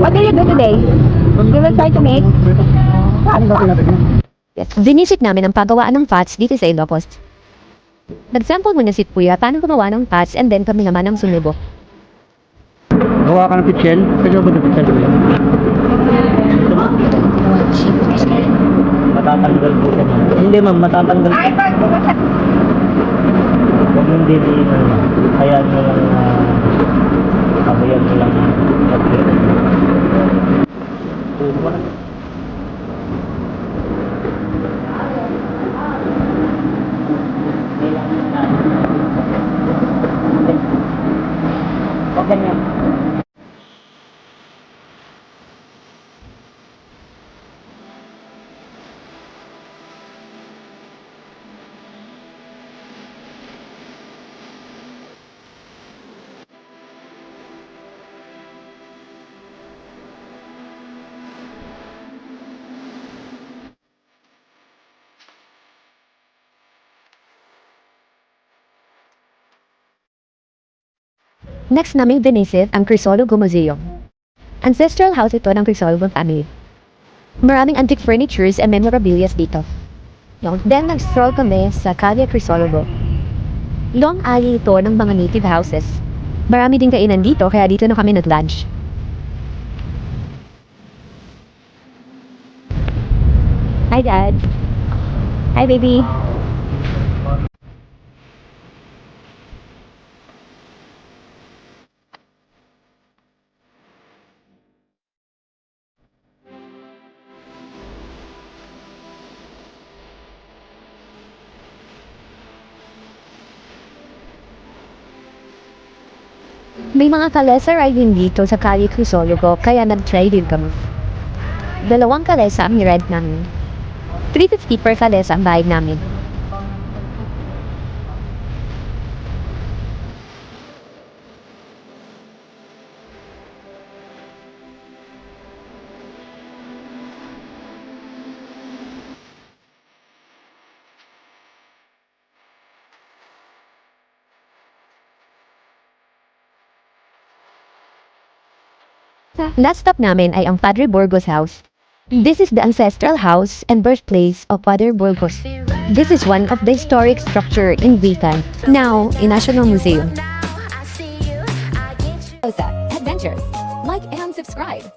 What do you do today? You will try to make? Yes. Vinisip namin ang pagawaan ng pots dito sa Ilocos. Nag-sample muna si Kuya paano gumawa ng pots and then kami naman ang sumibo. Gawa ka ng pitchel? Kaya ba ng pitchel? Matatanggal po siya. Hindi ma'am, matatanggal. Ay, pag bumasak. Huwag mong diliin. Hayaan mo lang na kabayan mo lang na O, ganyan. Next namin vinisip ang Crisologo Museum. Ancestral house ito ng Crisologo family. Maraming antique furnitures and memorabilia dito. Then nag-stroll kami sa Calle Crisologo. Long alley ito ng mga native houses. Marami din kainan dito kaya dito na kami nag-lunch. Hi Dad. Hi baby. May mga kalesa riding dito sa Calle Crisologo kaya nag-try din kami. 2 kalesa ang ride namin. 350 per kalesa ang bayad namin. Last stop namin ay ang Padre Burgos house. This is the ancestral house and birthplace of Father Burgos. This is one of the historic structure in Vitan, now in National Museum. Adventures. Like and subscribe.